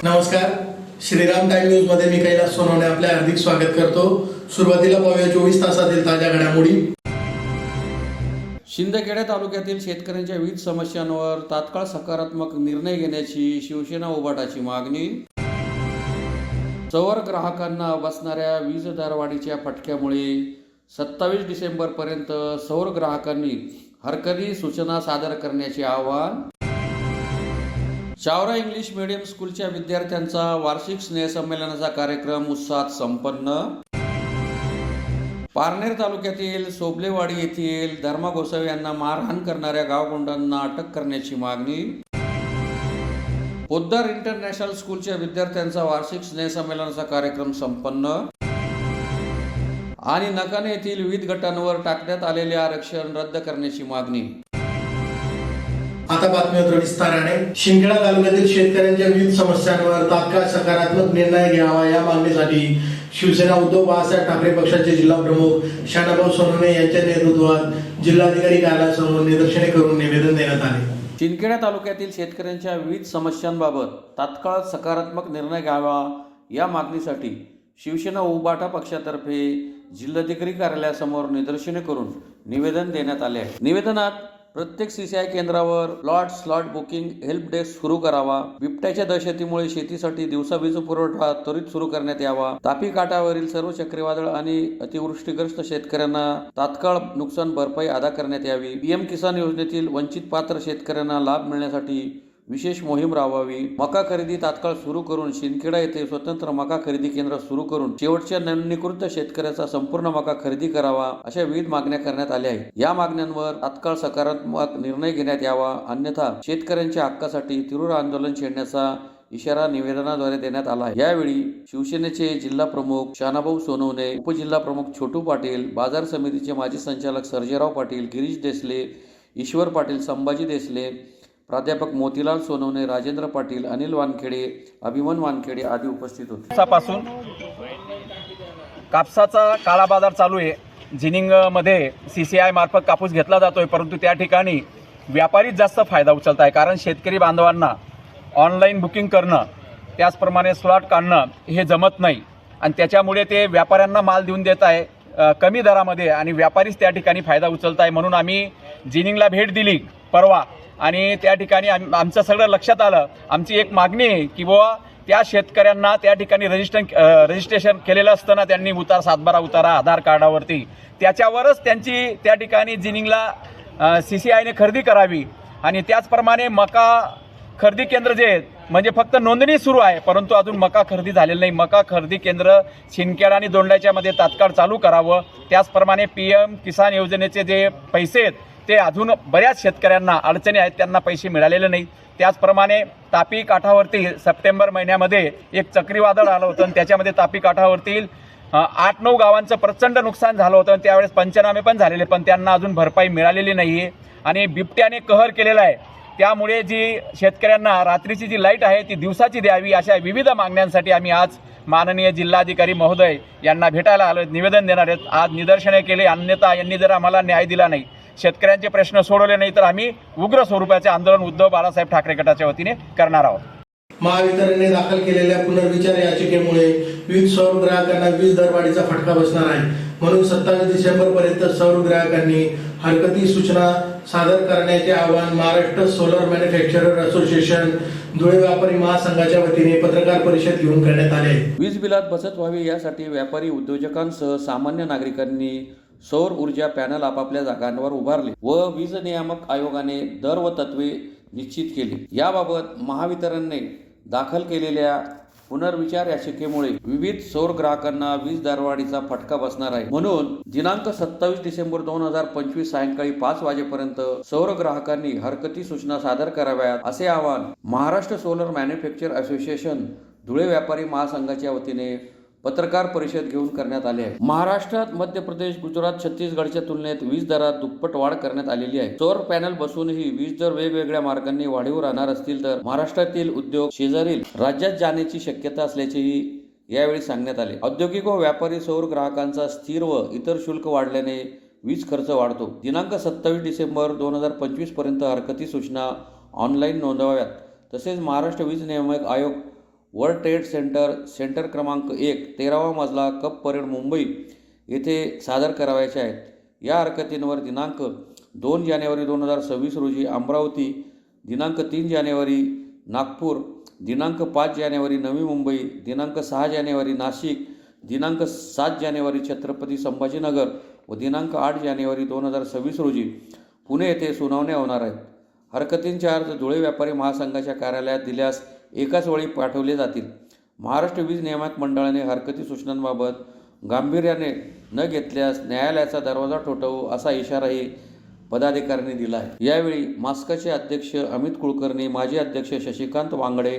नमस्कार, Shriram time news मध्ये मी कैलास सोनवणे आपले हार्दिक स्वागत करतो। सुरुवातीला पाहूया 24 तासातील ताज्या घडामोडी। शिंदखेडा तालुक्यातील शेतकऱ्यांच्या विविध समस्यांवर तात्काळ सकारात्मक निर्णय घेण्याची शिवसेना उभाटाची मागणी। सौर ग्राहकांना बसणाऱ्या वीज दरवाढीच्या फटक्यामुळे 27 डिसेंबरपर्यंत सौर ग्राहकांनी हरकती सूचना सादर करण्याचे आवाहन। चावरा इंग्लिश मीडियम स्कूलच्या विद्यार्थ्यांचा वार्षिक स्नेहसंमेलनाचा कार्यक्रम उत्साहात संपन्न। पारनेर तालुक्यातील सोबलेवाडी येथील धर्मा गोसावी यांना मारहाण करणाऱ्या गावगुंडांना अटक करण्याची मागणी। पोद्दार इंटरनॅशनल स्कूलच्या विद्यार्थ्यांचा वार्षिक स्नेहसंमेलनाचा कार्यक्रम संपन्न। आणि नकाने येथील विविध गटांवर टाकण्यात आलेले आरक्षण रद्द करण्याची मागणी। आता बातमीपत्र विस्ताराने। शिंदखेडा तालुक्यातील शेतकऱ्यांच्या विविध समस्यांवर तात्काळ सकारात्मक निर्णय घ्यावा या मागणीसाठी शिवसेना उद्धव बाळासाहेब ठाकरे पक्षाचे जिल्हा प्रमुख शानाभाऊ सोनवणे यांच्या नेतृत्वात जिल्हाधिकारी कार्यालयासमोर निदर्शने करून निवेदन देण्यात आले। शिंदखेडा तालुक्यातील शेतकऱ्यांच्या विविध समस्यांबाबत तात्काळ सकारात्मक निर्णय घ्यावा या मागणीसाठी शिवसेना उभाटा पक्षातर्फे जिल्हाधिकारी कार्यालयासमोर निदर्शने करून निवेदन देण्यात आले आहे। निवेदनात प्रत्येक CCI केंद्रावर स्लॉट बुकिंग हेल्प डेस्क सुरू करावा, बिबट्याच्या दहशतीमुळे शेतीसाठी दिवसा वीज पुरवठा त्वरित सुरू करण्यात यावा, तापी काठावरील सर्व चक्रीवादळ आणि अतिवृष्टीग्रस्त शेतकऱ्यांना तात्काळ नुकसान भरपाई अदा करण्यात यावी, PM किसान योजनेतील वंचित पात्र शेतकऱ्यांना लाभ मिळण्यासाठी विशेष मोहीम राबवावी, मका खरेदी तात्काळ सुरू करून शिंदखेडा येथे स्वतंत्र मका खरेदी केंद्र सुरू करून शेवटच्या नोंदणीकृत शेतकऱ्याचा संपूर्ण मका खरेदी करावा, अशा विविध मागण्या करण्यात आल्या आहेत। या मागण्यांवर तात्काळ सकारात्मक निर्णय घेण्यात यावा, अन्यथा शेतकऱ्यांच्या हक्कासाठी तीव्र आंदोलन छेडण्याचा इशारा निवेदनाद्वारे देण्यात आला आहे। यावेळी शिवसेनेचे जिल्हा प्रमुख शानाभाऊ सोनवणे, उपजिल्हा प्रमुख छोटू पाटील, बाजार समितीचे माजी संचालक सर्जेराव पाटील, गिरीश देसले, ईश्वर पाटील, संभाजी देसले, प्राध्यापक मोतीलाल सोनवणे, राजेंद्र पाटील, अनिल वानखेडे, अभिमन वानखेडे आदी उपस्थित होते। कापसापासून कापसाचा काळा बाजार चालू आहे। जिनिंगमध्ये CCI मार्फत कापूस घेतला जातोय, परंतु त्या ठिकाणी व्यापारीच जास्त फायदा उचलत आहे, कारण शेतकरी बांधवांना ऑनलाईन बुकिंग करणं त्याचप्रमाणे स्लॉट काढणं हे जमत नाही आणि त्याच्यामुळे ते व्यापाऱ्यांना माल देऊन देत आहे कमी दरामध्ये आणि व्यापारीच त्या ठिकाणी फायदा उचलत आहे। म्हणून आम्ही जिनिंगला भेट दिली परवा आणि त्या ठिकाणी आमचं सगळं लक्षात आलं। आमची एक मागणी आहे की बुवा त्या शेतकऱ्यांना त्या ठिकाणी रजिस्ट्रेशन केलेलं असताना त्यांनी सातबारा उतारा आधार कार्डावरती त्याच्यावरच त्यांची त्या ठिकाणी जिनिंगला CCIने खरेदी करावी। आणि त्याचप्रमाणे मका खरेदी केंद्र जे आहेत म्हणजे फक्त नोंदणी सुरू आहे, परंतु अजून मका खरेदी झालेलं नाही। मका खरेदी केंद्र शिंदखेडा आणि दोंडाच्या मध्ये तात्काळ चालू करावं। त्याचप्रमाणे PM किसान योजनेचे जे पैसे आहेत ते अजून बऱ्याच शेतकऱ्यांना अडचणी आहेत, त्यांना पैसे मिळालेले नाही। त्याचप्रमाणे तापी काठावरती सप्टेंबर महिन्यामध्ये एक चक्रीवादळ आलं होतं आणि त्याच्यामध्ये तापी काठावरतील 8-9 गावांचं प्रचंड नुकसान झालं होतं। त्यावेळेस पंचनामे पण झालेले, पण त्यांना अजून भरपाई मिळालेली नाही आहे आणि बिबट्याने कहर केलेला आहे। त्यामुळे जी शेतकऱ्यांना रात्रीची जी लाईट आहे ती दिवसाची द्यावी, अशा विविध मागण्यांसाठी आम्ही आज माननीय जिल्हाधिकारी महोदय यांना भेटायला आलो, निवेदन देणार आहेत। आज निदर्शने केले, अन्यथा यांनी जर आम्हाला न्याय दिला नाही, शेतकऱ्यांचे प्रश्न सोडवले नाही तर आम्ही उग्र स्वरूपाचे आंदोलन उद्धव बाळासाहेब ठाकरे गटाच्या वतीने करणार आहोत। महावितरणने दाखल केलेल्या पुनर्विचार याचिकेमुळे विविध सौर ग्राहकांना वीज दरवाढीचा फटका बसणार आहे। म्हणून 27 डिसेंबरपर्यंत सौर ग्राहकांनी हरकती सूचना सादर करण्याचे आवाहन Maharashtra solar manufacturer association Dhule व्यापारी महासंघाच्या वतीने पत्रकार परिषद घेऊन करण्यात आले। वीज बिलात बचत व्हावी यासाठी व्यापारी उद्योजकांसह सामान्य नागरिकांनी सौर ऊर्जा पॅनल आपापल्या जागांवर उभारले व वीज नियामक आयोगाने दर व तत्वे निश्चित केली। याबाबत महावितरणने दाखल केलेल्या पुनर्विचार याचिकेमुळे विविध सौर ग्राहकांना वीज दरवाढीचा फटका बसणार आहे। म्हणून दिनांक 27 डिसेंबर 2025 सायंकाळी 5 वाजेपर्यंत सौर ग्राहकांनी हरकती सूचना सादर कराव्यात, असे आवाहन Maharashtra solar manufacture association Dhule व्यापारी महासंघाच्या वतीने पत्रकार परिषद घेऊन करण्यात आले आहे। महाराष्ट्रात मध्य प्रदेश, गुजरात, छत्तीसगडच्या तुलनेत वीज दरात दुप्पट वाढ करण्यात आलेली आहे। सौर पॅनल बसूनही वीज दर वेगवेगळ्या मार्गांनी वाढीव राहणार असतील तर महाराष्ट्रातील उद्योग शेजारील राज्यात जाण्याची शक्यता असल्याचेही यावेळी सांगण्यात आले। औद्योगिक व व्यापारी सौर ग्राहकांचा स्थिर व इतर शुल्क वाढल्याने वीज खर्च वाढतो। दिनांक 27 डिसेंबर 2025 पर्यंत हरकती सूचना ऑनलाईन नोंदवाव्यात, तसेच महाराष्ट्र वीज नियामक आयोग वर्ल्ड ट्रेड सेंटर क्रमांक 1 13वा मजला कप परेड मुंबई येथे सादर करावयाचे आहेत. या हरकतींवर दिनांक 2 जानेवारी 2026 रोजी अमरावती, दिनांक 3 जानेवारी नागपूर, दिनांक 5 जानेवारी नवी मुंबई, दिनांक 6 जानेवारी नाशिक, दिनांक 7 जानेवारी छत्रपती संभाजीनगर व दिनांक 8 जानेवारी 2026 रोजी पुणे येथे सुनावण्या होणार आहेत. हरकतींचे अर्ज धुळे व्यापारी महासंघाच्या कार्यालयात दिल्यास एकाच वेळी पाठवले जातील. महाराष्ट्र वीज नियामक मंडळाने हरकती सूचनांबाबत गांभीर्याने न घेतल्यास न्यायालयाचा दरवाजा ठोठावू असा इशाराही पदाधिकाऱ्यांनी दिला आहे. यावेळी मास्काचे अध्यक्ष अमित कुलकर्णी, माजी अध्यक्ष शशिकांत वांगडे,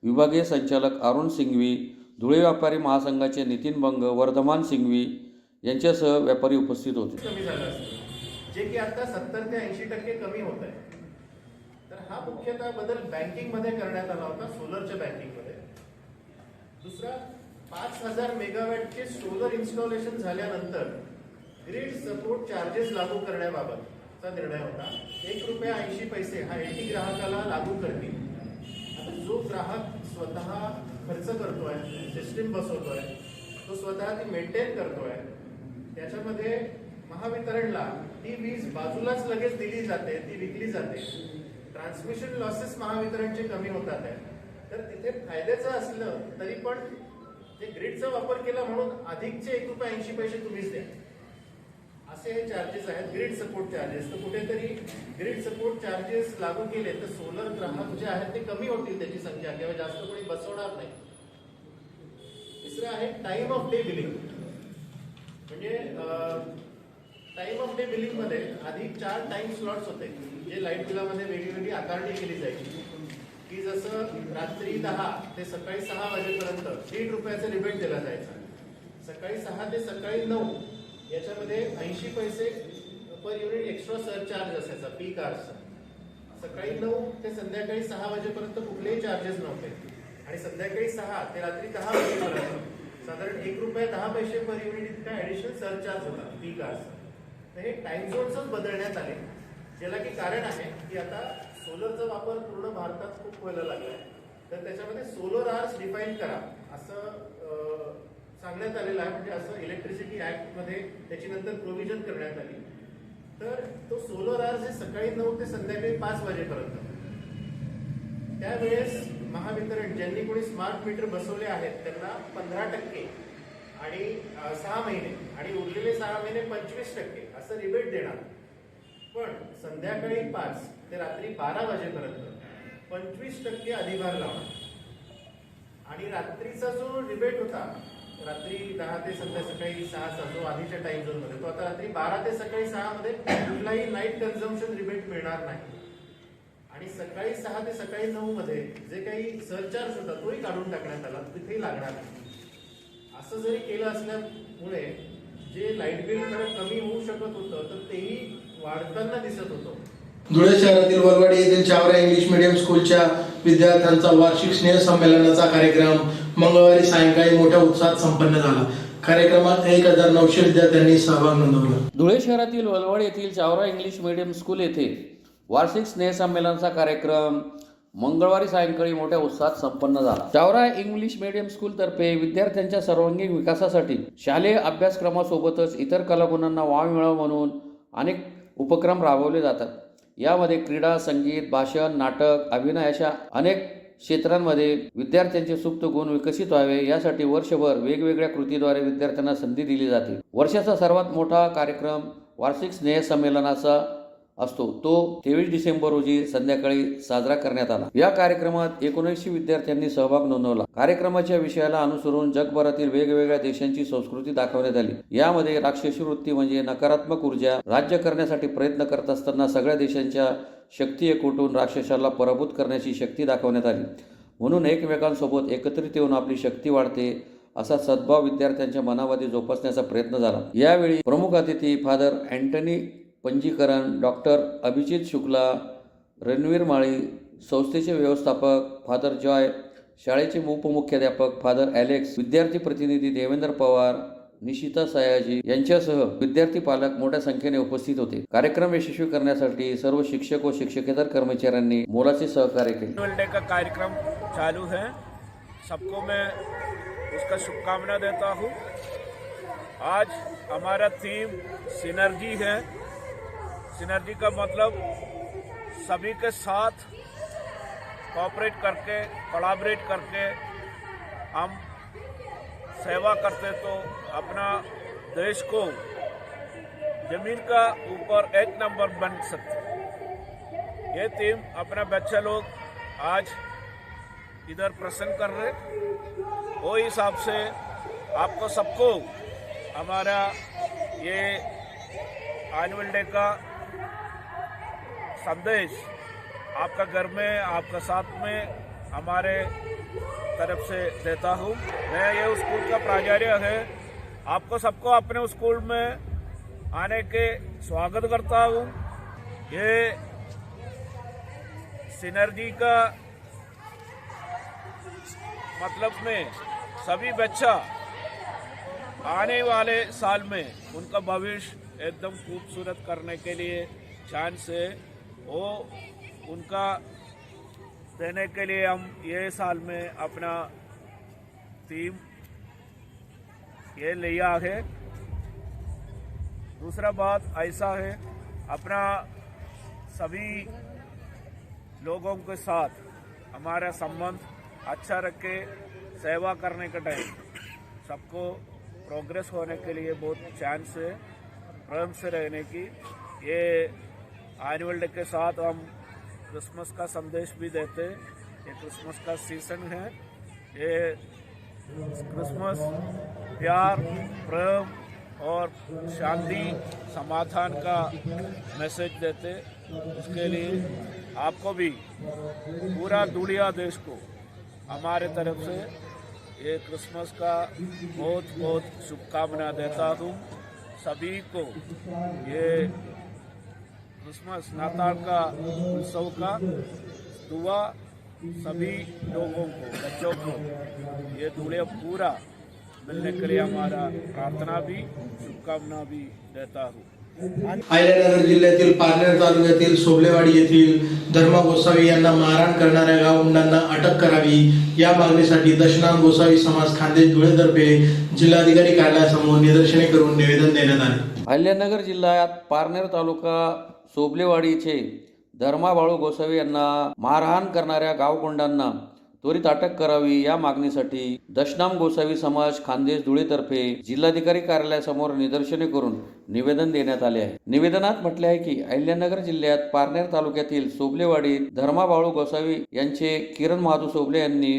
विभागीय संचालक अरुण सिंघवी, धुळे व्यापारी महासंघाचे नितीन बंग, वर्धमान सिंघवी यांच्यासह व्यापारी उपस्थित होते. कमी झालं असतं, जे की आता 70 ते 80% कमी होत आहे. तर हा मुख्यतः बदल बँकिंगमध्ये करण्यात आला होता, सोलरच्या बँकिंगमध्ये. दुसरा, 5000 मेगावॅटचे सोलर इन्स्टॉलेशन झाल्यानंतर ग्रीड सपोर्ट चार्जेस लागू करण्याबाबतचा निर्णय होता. ₹1.80 हा एटी ग्राहकाला लागू करतील. आता जो ग्राहक स्वतः खर्च करतोय, सिस्टीम बसवतोय, तो स्वतः ती मेंटेन करतोय, त्याच्यामध्ये महावितरणला ती वीज बाजूलाच लगेच दिली जाते, ती विकली जाते. ट्रान्समिशन लॉसेस महावितरणचे कमी होतात आहे. तर तिथे फायद्याचं असलं तरी पण ते ग्रीडचा वापर केला म्हणून अधिकचे ₹1.80 तुम्हीच द्या, असे हे चार्जेस आहेत, ग्रीड सपोर्ट चार्जेस. तर कुठेतरी ग्रीड सपोर्ट चार्जेस लागू केले तर सोलर ग्राहक जे आहेत ते कमी होतील, त्याची संख्या किंवा जास्त कोणी बसवणार नाही. तिसरं आहे टाइम ऑफ डे बिलिंग. म्हणजे टाइम ऑफ डे बिलिंग मध्ये आधी 4 टाइम स्लॉट्स होते, जे लाईट बिलामध्ये वेगळी आकारणी केली जायची. की जसं रात्री 10 ते सकाळी 6 वाजेपर्यंत ₹1.5 रिबेट दिला जायचा. सकाळी 6 ते सकाळी 9 याच्यामध्ये 80 पैसे पर युनिट एक्स्ट्रा सरचार्ज असायचा पीक आवर्सचा. सकाळी 9 ते संध्याकाळी 6 वाजेपर्यंत कुठलेही चार्जेस नव्हते. आणि संध्याकाळी 6 ते रात्री 10 वाजेपर्यंत साधारण ₹1.10 पर युनिट इतका ऍडिशनल सरचार्ज होता पीक आवर्सचा. तर हे टाइम झोन्सच बदलण्यात आले, ज्याला की कारण आहे की आता सोलरचा वापर पूर्ण भारतात खूप व्हायला लागला आहे. तर त्याच्यामध्ये सोलर आवर्स डिफाईन करा असं सांगण्यात आलेलं आहे. म्हणजे असं इलेक्ट्रिसिटी ऍक्ट मध्ये त्याची नंतर प्रोव्हिजन करण्यात आली. तर तो सोलर आवर्स हे सकाळी 9 ते संध्याकाळी 5 वाजेपर्यंत. त्यावेळेस महावितरण ज्यांनी कोणी स्मार्ट मीटर बसवले आहेत त्यांना 15% आणि 6 महिने आणि उरलेले 6 महिने 25% असं रिबेट देणार. पण संध्याकाळी 5 ते रात्री 12 वाजेपर्यंत 25% अधिभार लावणार. आणि रात्रीचा जो रिबेट होता, रात्री 10 ते सकाळी 6 जो आधीच्या टाइम झोन मध्ये, तो आता रात्री 12 ते सकाळी 6 मध्ये कुठलाही नाईट कन्झम्पशन रिबेट मिळणार नाही. आणि सकाळी 6 ते सकाळी 9 मध्ये जे काही सरचार्ज होता तोही काढून टाकण्यात आला, तिथेही लागणार नाही. असं जरी केलं असल्यामुळे जे लाईट बिल खरं कमी होऊ शकत होतं तर तेही वाढताना दिसत होतं. धुळे शहरातील वलवाडी येथील चावरा इंग्लिश मीडियम स्कूलच्या विद्यार्थ्यांचा वार्षिक स्नेह संमेलनाचा कार्यक्रम मंगळवारी सायंकाळी मोठ्या उत्साहात संपन्न झाला. कार्यक्रमात 1900 विद्यार्थ्यांनी सहभाग नोंदवला. धुळे शहरातील वलवाडी येथील चावरा इंग्लिश मीडियम स्कूल येथे वार्षिक स्नेह संमेलनाचा कार्यक्रम मंगळवारी सायंकाळी मोठ्या उत्साहात संपन्न झाला. चावरा इंग्लिश मीडियम स्कूल तर्फे विद्यार्थ्यांच्या सर्वांगीण विकासासाठी शालेय अभ्यासक्रमासोबतच इतर कलागुणांना वाव मिळावा म्हणून अनेक उपक्रम राबवले जातात. यामध्ये क्रीडा, संगीत, भाषण, नाटक, अभिनय अशा अनेक क्षेत्रांमध्ये विद्यार्थ्यांचे सुप्त गुण विकसित व्हावे यासाठी वर्षभर वेगवेगळ्या कृतीद्वारे विद्यार्थ्यांना संधी दिली जाते. वर्षाचा सर्वात मोठा कार्यक्रम वार्षिक स्नेह संमेलनाचा असतो, तो 23 डिसेंबर रोजी संध्याकाळी साजरा करण्यात आला. या कार्यक्रमात 1900 विद्यार्थ्यांनी सहभाग नोंदवला. कार्यक्रमाच्या विषयाला अनुसरून जगभरातील वेगवेगळ्या देशांची संस्कृती दाखवण्यात आली. यामध्ये राक्षसी वृत्ती म्हणजे नकारात्मक ऊर्जा राज्य करण्यासाठी प्रयत्न करत असताना सगळ्या देशांच्या शक्ती एकवटून राक्षसाला पराभूत करण्याची शक्ती दाखवण्यात आली. म्हणून एकमेकांसोबत एकत्रित येऊन आपली शक्ती वाढते असा सद्भाव विद्यार्थ्यांच्या मनामध्ये जोपासण्याचा प्रयत्न झाला. यावेळी प्रमुख अतिथी फादर अँटनी पंजीकरण, डॉक्टर अभिजित शुक्ला, रणवीर माळी, संस्थेचे व्यवस्थापक फादर जॉय, शाळेचे उपमुख्याध्यापक फादर ॲलेक्स, विद्यार्थी प्रतिनिधी देवेंद्र पवार, निशिता सयाजी यांच्यासह विद्यार्थी पालक मोठ्या संख्येने उपस्थित होते. कार्यक्रम यशस्वी करण्यासाठी सर्व शिक्षक व शिक्षकेतर कर्मचाऱ्यांनी मोलाचे सहकार्य केले. एनुअल डे का कार्यक्रम चालू है. सबको मैं उसका शुभकामना देता हूँ। आज हमारा थीम सिनर्जी है। सिनर्जी का मतलब सभी के साथ कोऑपरेट करके, कोलैबोरेट करके हम सेवा करते तो अपना देश को जमीन का ऊपर एक नंबर बन सकते। ये थीम अपना बच्चे लोग आज इधर प्रसन्न कर रहे। वो हिसाब से आपको सबको हमारा ये एनुअल डे का संदेश आपका घर में, आपका साथ में हमारे तरफ से देता हूँ। मैं ये स्कूल का प्राचार्य है, आपको सबको अपने स्कूल में आने के स्वागत करता हूँ। ये सिनर्जी का मतलब में सभी बच्चा आने वाले साल में उनका भविष्य एकदम खूबसूरत करने के लिए चांस है, वो उनका देने के लिए हम ये साल में अपना थीम ये लिया है। दूसरा बात ऐसा है, अपना सभी लोगों के साथ हमारा संबंध अच्छा रखे, सेवा करने का टाइम सबको प्रोग्रेस होने के लिए बहुत चांस है, प्रेम से रहने की। ये एनुअल डे के साथ हम क्रिसमस का संदेश भी देते। ये क्रिसमस का सीजन है, ये क्रिसमस प्यार, प्रेम और शांति, समाधान का मैसेज देते। उसके लिए आपको भी, पूरा दुनिया देश को हमारे तरफ से ये क्रिसमस का बहुत बहुत शुभकामना देता हूँ। सभी को ये क्रिसमस नाताल का उत्सव का दुआ सभी लोगों को, बच्चों को ये दुनिया पूरा मिलने के लिए हमारा प्रार्थना भी, शुभकामना भी देता हूँ। अहिल्यानगर जिल्ह्यातील पारनेर तालुक्यातील सोबलेवाडी येथील धर्मा गोसावी यांना मारहाण करणाऱ्या गावगुंडांना अटक करावी या मागणीसाठी दशनाम गोसावी समाज खान्देश धुळेतर्फे जिल्हाधिकारी कार्यालयासमोर निदर्शने करून निवेदन देण्यात आले। अहिल्यानगर जिल्ह्यात पारनेर तालुका सोबलेवाडी येथे धर्मा बाळू गोसावी यांना मारहाण करणाऱ्या गावगुंडांना त्वरित अटक करावी या मागणीसाठी दशनाम गोसावी समाज खान्देश धुळेतर्फे जिल्हाधिकारी कार्यालयासमोर निदर्शने करून निवेदन देण्यात आले आहे। निवेदनात म्हटले आहे की अहिल्यानगर जिल्ह्यात पारनेर तालुक्यातील सोबलेवाडीत धर्मा बाळू गोसावी यांचे किरण महादू सोबले यांनी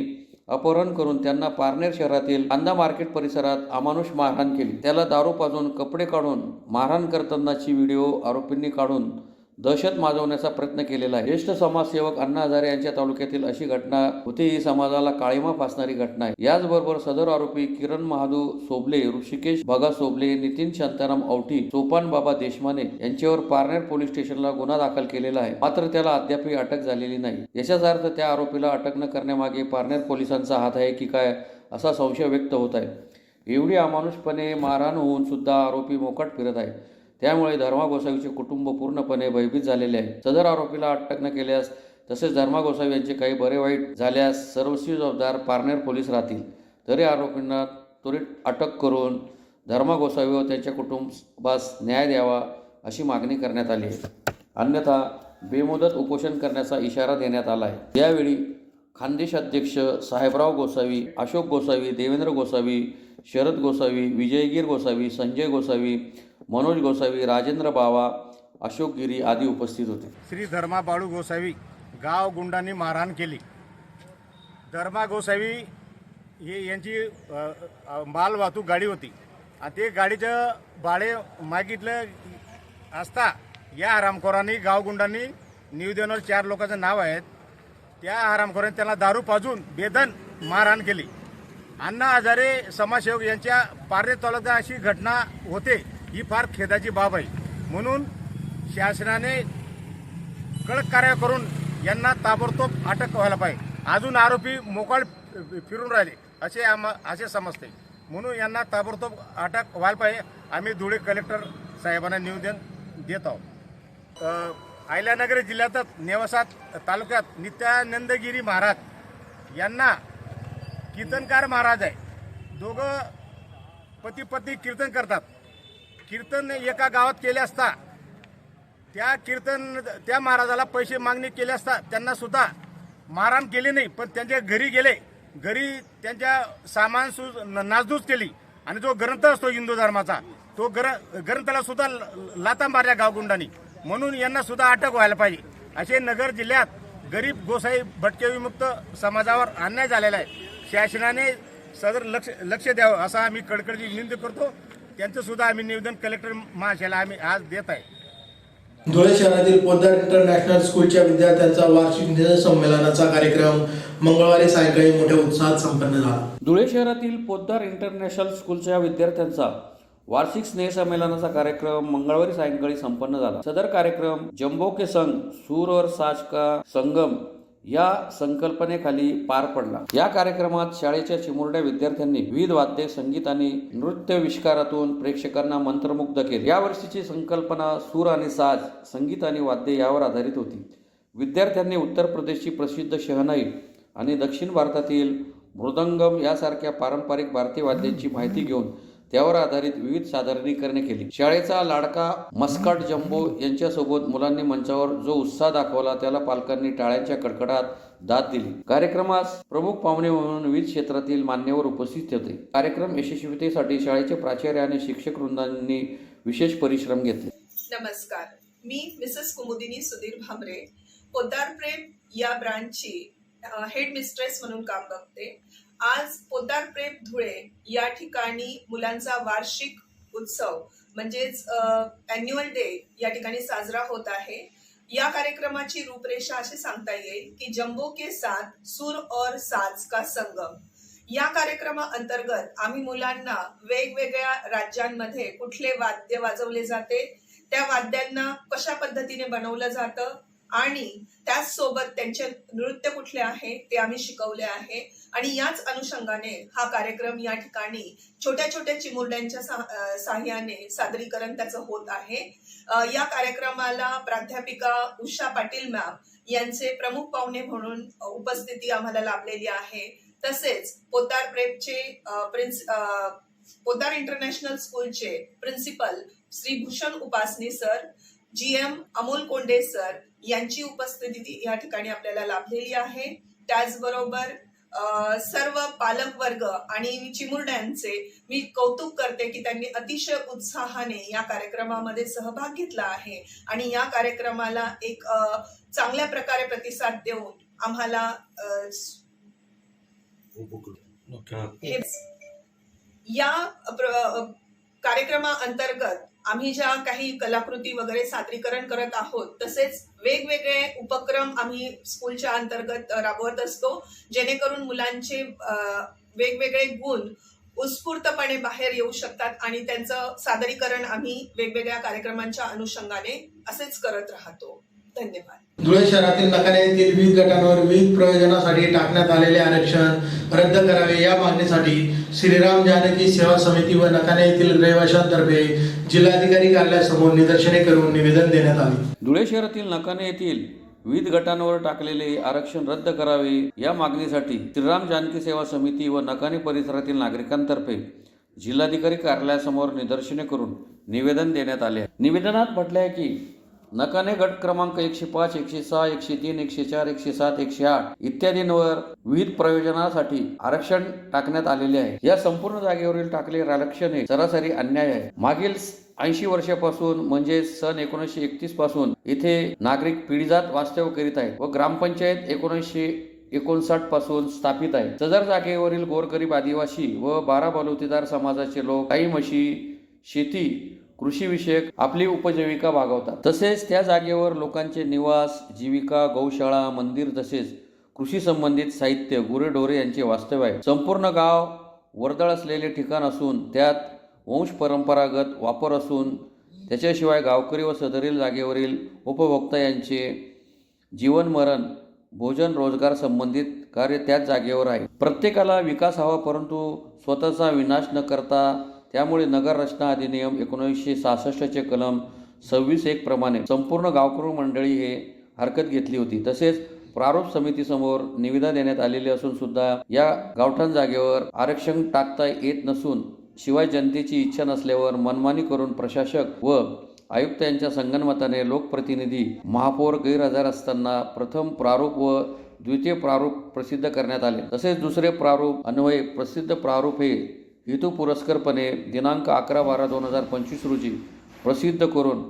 अपहरण करून त्यांना पारनेर शहरातील कांदा मार्केट परिसरात अमानुष मारहाण केली। त्याला दारू पाजून कपडे काढून मारहाण करतानाची व्हिडिओ आरोपींनी काढून दहशत माजवण्याचा प्रयत्न केलेला आहे। ज्येष्ठ समाजसेवक अण्णा हजारे यांच्या तालुक्यातील अशी घटना होती, ही समाजाला काळीमा फासणारी घटना आहे। याचबरोबर सदर आरोपी किरण महादू सोबले, ऋषिकेश भगा सोबले, नितीन शांताराम औटी, सोपान बाबा देशमाने यांच्यावर पारनेर पोलीस स्टेशनला गुन्हा दाखल केलेला आहे, मात्र त्याला अद्यापही अटक झालेली नाही। याचाच अर्थ त्या आरोपीला अटक न करण्यामागे पारनेर पोलिसांचा हात आहे की काय असा संशय व्यक्त होत आहे। एवढी अमानुषपणे मारहाण होऊन सुद्धा आरोपी मोकाट फिरत आहे, त्यामुळे धर्मा गोसावीचे कुटुंब पूर्णपणे भयभीत झालेले आहे। सदर आरोपीला अटक न केल्यास तसेच धर्मा गोसावी यांचे काही बरे वाईट झाल्यास सर्वस्वी जबाबदार पारनेर पोलीस राहतील। तरी आरोपींना त्वरित अटक करून धर्मा गोसावी व त्यांच्या कुटुंबास न्याय द्यावा अशी मागणी करण्यात आली आहे, अन्यथा बेमुदत उपोषण करण्याचा इशारा देण्यात आला आहे। यावेळी खानदेश अध्यक्ष साहेबराव गोसावी, अशोक गोसावी, देवेंद्र गोसावी, शरद गोसावी, विजयगीर गोसावी, संजय गोसावी, मनोज गोसावी, राजेंद्र बावा, अशोक गिरी आदी उपस्थित होते। श्री धर्मा बाळू गोसावी गाव गुंडांनी मारहाण केली। धर्मा गोसावी हे यांची माल वाहतूक गाडी होती आणि ते गाडीचं भाडे मागितलं असता या हरामखोरांनी, गावगुंडांनी, निवेदनावर 4 लोकांचं नाव आहेत, त्या हरामखोरांनी त्यांना दारू पाजून बेदन मारहाण केली। अण्णा हजारे समाजसेवक यांच्या पारनेर तालुक्यात अशी घटना होते, ही फार खेदाची बाब आहे। म्हणून शासनाने कडक कारवाई करून यांना ताबडतोब अटक व्हायला पाहिजे। अजून आरोपी मोकाट फिरून राहिले असे समजते, म्हणून यांना ताबडतोब अटक व्हायला पाहिजे। आम्ही धुळे कलेक्टर साहेबांना निवेदन देत आहोत। अहिल्यानगर जिल्ह्यात नेवासा तालुक्यात नित्यानंदगिरी महाराज यांना कीर्तनकार महाराज आहे. दोघं पती पत्नी कीर्तन करतात. कीर्तन एका गावात केले असता त्या महाराजाला पैसे मागणी केले असता त्यांना सुद्धा मारहाण केली नाही, पण त्यांच्या घरी गेले. घरी त्यांच्या सामान नासधूस केली आणि जो ग्रंथ असतो हिंदू धर्माचा तो ग्रंथाला सुद्धा लाथा मारल्या गावगुंडांनी. म्हणून यांना सुद्धा अटक व्हायला पाहिजे. असे नगर जिल्ह्यात गरीब गोसाई भटके विमुक्त समाजावर अन्याय झालेला आहे. शासनाने सदर लक्ष द्यावं असं आम्ही कडकडची विनंती करतो. त्यांचं सुद्धा आम्ही निवेदन कलेक्टर महाशयाला आम्ही आज देत आहे. धुळे शहरातील पोद्दार इंटरनॅशनल स्कूलच्या विद्यार्थ्यांचा वार्षिक निधन संमेलनाचा कार्यक्रम मंगळवारी सायंकाळी मोठ्या उत्साहात संपन्न झाला. धुळे शहरातील पोद्दार इंटरनॅशनल स्कूलच्या विद्यार्थ्यांचा वार्षिक स्नेहसंमेलनाचा कार्यक्रम मंगळवारी सायंकाळी संपन्न झाला. सदर कार्यक्रम जम्बो के संग सूर और साज का संगम या संकल्पनेखाली पार पडला. या कार्यक्रमात शाळेच्या चिमुरड्या विद्यार्थ्यांनी विविध वाद्ये, संगीत आणि नृत्य विष्कारातून प्रेक्षकांना मंत्रमुग्ध केले. यावर्षीची संकल्पना सूर आणि साज, संगीत आणि वाद्ये यावर आधारित होती. विद्यार्थ्यांनी उत्तर प्रदेशची प्रसिद्ध शहनाई आणि दक्षिण भारतातील मृदंगम यासारख्या पारंपरिक भारतीय वाद्यांची माहिती घेऊन त्यावर आधारित विविध सादरीकरणे केली. शाळेचा लाडका मस्काट जम्बो यांच्यासोबत मुलांनी मंचावर जो उत्साह दाखवला त्याला पालकांनी टाळ्यांच्या कडकडात दाद दिली. कार्यक्रमास प्रमुख पाहुणे म्हणून विविध क्षेत्रातील मान्यवर उपस्थित होते. कार्यक्रम यशस्वीतेसाठी शाळेचे प्राचार्य आणि शिक्षक वृंदांनी विशेष परिश्रम घेतले. नमस्कार, मी मिसेस कुमुदिनी सुधीर भामरे, पोद्दार प्रेम या ब्रांचची हेड मिस्ट्रेस म्हणून काम बघते. आज पोद्दार प्रेम धुळे या ठिकाणी मुलांचा वार्षिक उत्सव म्हणजेच ॲन्युअल डे या ठिकाणी साजरा होत आहे. या कार्यक्रमाची रूपरेषा अशी सांगता येईल की जम्बो के साथ सूर और साज का संगम. या कार्यक्रमाअंतर्गत आम्ही मुलांना वेगवेगळ्या राज्यांमध्ये कुठले वाद्य वाजवले जाते, त्या वाद्यांना कशा पद्धतीने बनवलं जातं आणि त्याचसोबत त्यांचे नृत्य कुठले आहे ते आम्ही शिकवले आहे. आणि याच अनुषंगाने हा कार्यक्रम या ठिकाणी छोट्या छोट्या चिमुरड्यांच्या साह्याने सादरीकरण त्याचं होत आहे. या कार्यक्रमाला प्राध्यापिका उषा पाटील मॅम यांचे प्रमुख पाहुणे म्हणून उपस्थिती आम्हाला लाभलेली आहे. तसेच पोद्दार प्रेमचे पोद्दार इंटरनॅशनल स्कूलचे principal Shri Bhushan Upasani sir, GM Amol Konde sir यांची उपस्थिती या ठिकाणी आपल्याला लाभलेली आहे. त्याचबरोबर सर्व पालक वर्ग आणि चिमुरड्यांचे मी कौतुक करते की त्यांनी अतिशय उत्साहाने या कार्यक्रमामध्ये सहभाग घेतला आहे आणि या कार्यक्रमाला एक चांगल्या प्रकारे प्रतिसाद देऊन आम्हाला या कार्यक्रमाअंतर्गत आम्ही ज्या काही कलाकृती वगैरे सादरीकरण करत आहोत तसेच वेगवेगळे उपक्रम आम्ही स्कूलच्या अंतर्गत राबवत असतो, जेणेकरून मुलांचे वेगवेगळे गुण उत्स्फूर्तपणे बाहेर येऊ शकतात आणि त्यांचं सादरीकरण आम्ही वेगवेगळ्या कार्यक्रमांच्या अनुषंगाने असेच करत राहतो. धन्यवाद. धुळे शहरातील नकाने येथील विविध गटांवर विविध प्रयोजनासाठी टाकण्यात आलेले आरक्षण रद्द करावे या मागणीसाठी श्रीराम जानकी सेवा समिती व नकाने येथील रहिवाशांतर्फे जिल्हाधिकारी कार्यालयासमोर निदर्शने करून निवेदन देण्यात आले. धुळे शहरातील नकाने येथील विविध गटांवर टाकलेले आरक्षण रद्द करावे या मागणीसाठी श्रीराम जानकी सेवा समिती व नकाने परिसरातील नागरिकांतर्फे जिल्हाधिकारी कार्यालयासमोर निदर्शने करून निवेदन देण्यात आले. निवेदनात म्हटले आहे की नकाने गट क्रमांक 105, 106, 103, 104, 107, 108 इत्यादींवर विविध प्रयोजनासाठी आरक्षण टाकण्यात आलेले आहे. या संपूर्ण जागेवरील टाकलेले आरक्षण हे सरासरी अन्याय आहे. मागील 80 वर्षापासून म्हणजे सन 1931 पासून इथे नागरिक पिढीजात वास्तव्य करीत आहेत व ग्रामपंचायत 1959 पासून स्थापित आहे. सदर जागेवरील गोरगरीब आदिवासी व 12 बलुतेदार समाजाचे लोक काही म्हशी, शेती, कृषी विषयक आपली उपजीविका भागवतात. तसेच त्या जागेवर लोकांचे निवास, जीविका, गौशाळा, मंदिर तसेच कृषी संबंधित साहित्य, गुरेढोरे यांचे वास्तव्य आहे. संपूर्ण गाव वर्दळ असलेले ठिकाण असून त्यात वंश परंपरागत वापर असून त्याच्याशिवाय गावकरी व सदरील जागेवरील उपभोक्ता यांचे जीवन मरण, भोजन, रोजगार संबंधित कार्य त्याच जागेवर आहे. प्रत्येकाला विकास हवा परंतु स्वतःचा विनाश न करता त्यामुळे नगर रचना अधिनियम 1966 कलम 26(1) प्रमाणे संपूर्ण गावकरी मंडळी हे हरकत घेतली होती. तसेच प्रारूप समितीसमोर निविदा देण्यात आलेली असून सुद्धा या गावठाण जागेवर आरक्षण टाकता येत नसून शिवाय जनतेची इच्छा नसल्यावर मनमानी करून प्रशासक व आयुक्त यांच्या संगनमताने लोकप्रतिनिधी महापौर गैरहजर असताना प्रथम प्रारूप व द्वितीय प्रारूप प्रसिद्ध करण्यात आले. तसेच दुसरे प्रारूप अन्वये प्रसिद्ध प्रारूप हे हेतुपुरस्सरपणे दिनांक 11/12/2025 रोजी प्रसिद्ध करून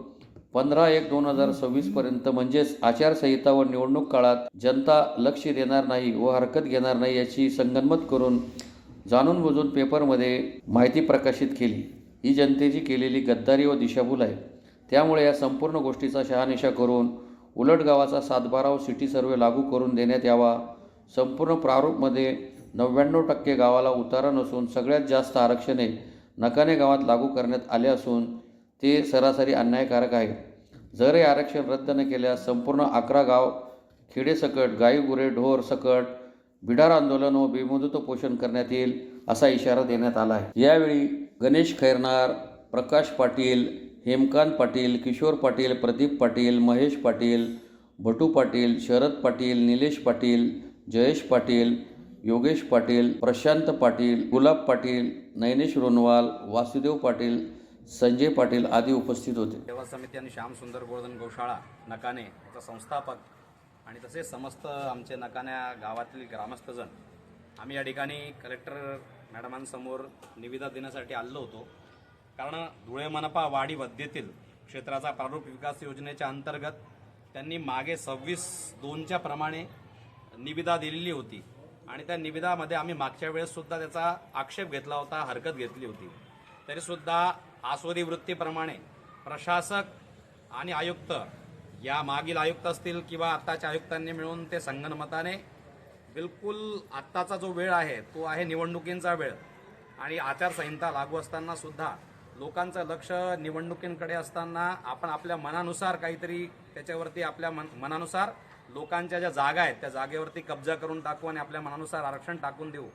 15/1/2026 पर्यंत म्हणजेच आचारसंहिता व निवडणूक काळात जनता लक्ष देणार नाही व हरकत घेणार नाही याची संगनमत करून जाणून बुजून पेपरमध्ये माहिती प्रकाशित केली. ही जनतेची केलेली गद्दारी व दिशाभूल आहे. त्यामुळे या संपूर्ण गोष्टीचा शहानिशा करून उलट गावाचा 7/12 सिटी सर्वे लागू करून देण्यात यावा. संपूर्ण प्रारूपमध्ये 99% गावाला उतारा नसून सगळ्यात जास्त आरक्षणे नकाने गावात लागू करण्यात आले असून ते सरासरी अन्यायकारक आहे. जर हे आरक्षण रद्द न केल्यास संपूर्ण 11 गाव खेडेसकट गाई गुरे ढोर सकट बिडार आंदोलन व बेमुदत पोषण करण्यात येईल असा इशारा देण्यात आला आहे. यावेळी गणेश खैरनार, प्रकाश पाटील, हेमकांत पाटील, किशोर पाटील, प्रदीप पाटील, महेश पाटील, भटू पाटील, शरद पाटील, निलेश पाटील, जयेश पाटील, योगेश पाटील, प्रशांत पाटील, गुलाब पाटील, नयनेश रोनवाल, वासुदेव पाटील, संजय पाटील आदी उपस्थित होते. सेवा समिती आणि श्याम सुंदर गोवर्धन गौशाळा नकाने याचा संस्थापक आणि तसेच समस्त आमचे नकान्या गावातील ग्रामस्थजन आम्ही या ठिकाणी कलेक्टर मॅडमांसमोर निविदा देण्यासाठी आलो होतो. कारण धुळे मनपा वाडी हद्दीतील क्षेत्राचा प्रारूप विकास योजनेच्या अंतर्गत त्यांनी मागे 26/2 प्रमाणे निविदा दिलेली होती आणि त्या निविदामध्ये आम्ही मागच्या वेळेससुद्धा त्याचा आक्षेप घेतला होता, हरकत घेतली होती. तरीसुद्धा आसोरी वृत्तीप्रमाणे प्रशासक आणि आयुक्त या मागील आयुक्त असतील किंवा आत्ताच्या आयुक्तांनी मिळून ते संगनमताने बिलकुल आत्ताचा जो वेळ आहे तो आहे निवडणुकींचा वेळ आणि आचारसंहिता लागू असताना सुद्धा लोकांचं लक्ष निवडणुकींकडे असताना आपण आपल्या मनानुसार काहीतरी त्याच्यावरती आपल्या मनानुसार लोकांच्या ज्या जागा आहेत त्या जागेवरती कब्जा करून टाकू आणि आपल्या मनानुसार आरक्षण टाकून देऊ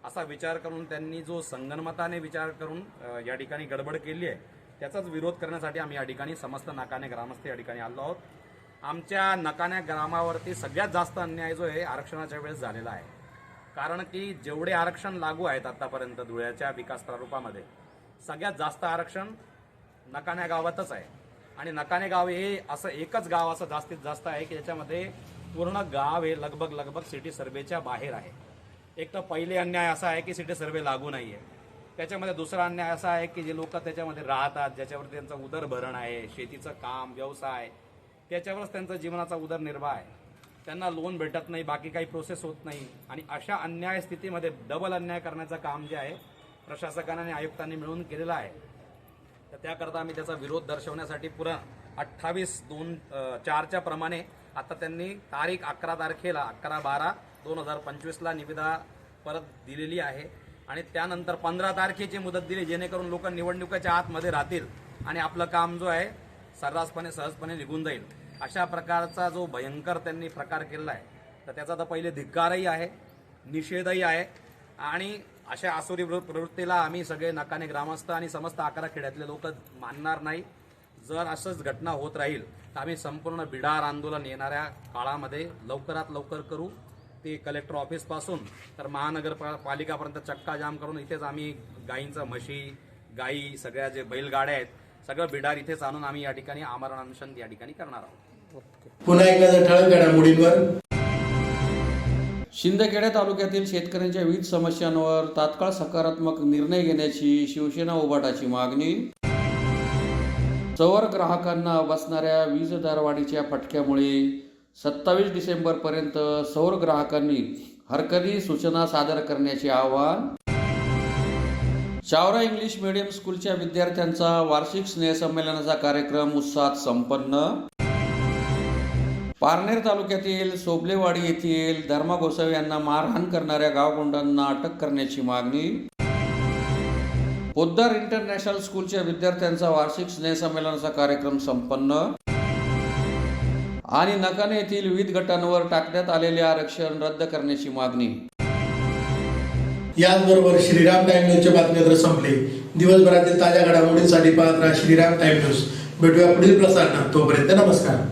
असा विचार करून त्यांनी जो संगनमताने विचार करून या ठिकाणी गडबड केली आहे त्याचाच विरोध करण्यासाठी आम्ही या ठिकाणी समस्त नकाने ग्रामस्थ या ठिकाणी आलो आहोत. आमच्या नकान्या ग्रामावरती सगळ्यात जास्त अन्याय जो आहे आरक्षणाच्या वेळेस झालेला आहे. कारण की जेवढे आरक्षण लागू आहेत आतापर्यंत धुळ्याच्या विकास प्रारूपामध्ये सगळ्यात जास्त आरक्षण नकान्या गावातच आहे आणि नकाने गाव हे असं एकच गाव असं जास्तीत जास्त आहे की ज्याच्यामध्ये पूर्ण गाव हे लगभग सिटी सर्वेच्या बाहेर आहे. एक तर पहिले अन्याय असा आहे की सिटी सर्वे लागू नाही आहे. त्याच्यामध्ये दुसरा अन्याय असा आहे की जे लोक त्याच्यामध्ये राहतात ज्याच्यावरती त्यांचं उदरभरण आहे, शेतीचं काम व्यवसाय त्याच्यावरच त्यांचा जीवनाचा उदरनिर्वाह आहे. त्यांना लोन भेटत नाही, बाकी काही प्रोसेस होत नाही आणि अशा अन्याय स्थितीमध्ये डबल अन्याय करण्याचं काम जे आहे प्रशासकांनी आणि आयुक्तांनी मिळून केलेलं आहे. तर त्याकरता आम्ही त्याचा विरोध दर्शवण्यासाठी पुरा 28/2/4 प्रमाणे आता त्यांनी तारीख 11 तारखेला 11/12/2025 निविदा परत दिलेली आहे आणि त्यानंतर 15 तारखेची मुदत दिली जेणेकरून लोक निवडणुकीच्या आतमध्ये राहतील आणि आपलं काम जो आहे सर्रासपणे सहजपणे निघून जाईल. अशा प्रकारचा जो भयंकर त्यांनी प्रकार केला आहे तर त्याचा तर पहिले धिक्कारही आहे, निषेधही आहे आणि अशा आसुरी प्रवृत्तीला आम्ही सगळे नकाने ग्रामस्थ आणि समस्त 11 खेड्यातले लोक मानणार नाही. जर असंच घटना होत राहील तर आम्ही संपूर्ण बिडार आंदोलन येणाऱ्या काळामध्ये लवकरात लवकर करू. ते कलेक्टर ऑफिसपासून तर महानगरपालिकापर्यंत चक्का जाम करून इथेच आम्ही गायींचं म्हशी गायी सगळ्या जे बैलगाड्या आहेत सगळं बिडार इथेच आणून आम्ही या ठिकाणी आमरण अनशन या ठिकाणी करणार आहोत. पुन्हा एकदा ठळक घडामोडींवर. शिंदखेडा तालुक्यातील शेतकऱ्यांच्या विविध समस्यांवर तात्काळ सकारात्मक निर्णय घेण्याची शिवसेना उभाटाची मागणी. सौर ग्राहकांना बसणाऱ्या वीज दरवाढीच्या फटक्यामुळे 27 डिसेंबरपर्यंत सौर ग्राहकांनी हरकती सूचना सादर करण्याचे आवाहन. चावरा इंग्लिश मीडियम स्कूलच्या विद्यार्थ्यांचा वार्षिक स्नेहसंमेलनाचा कार्यक्रम उत्साहात संपन्न. पारनेर तालुक्यातील सोबलेवाडी येथील धर्मा गोसावी यांना मारहाण करणाऱ्या गावगुंडांना अटक करण्याची मागणी. पोद्दार इंटरनॅशनल स्कूलच्या विद्यार्थ्यांचा वार्षिक स्नेहसंमेलनाचा कार्यक्रम संपन्न आणि नकाने येथील विविध गटांवर टाकण्यात आलेले आरक्षण रद्द करण्याची मागणी. याचबरोबर श्रीराम टाइम न्यूजचे बातमीपत्र संपले. दिवसभरातील ताज्या घडामोडींसाठी पाहत राहा श्रीराम टाइम न्यूज. भेटूया पुढील प्रसारणात. तोपर्यंत नमस्कार.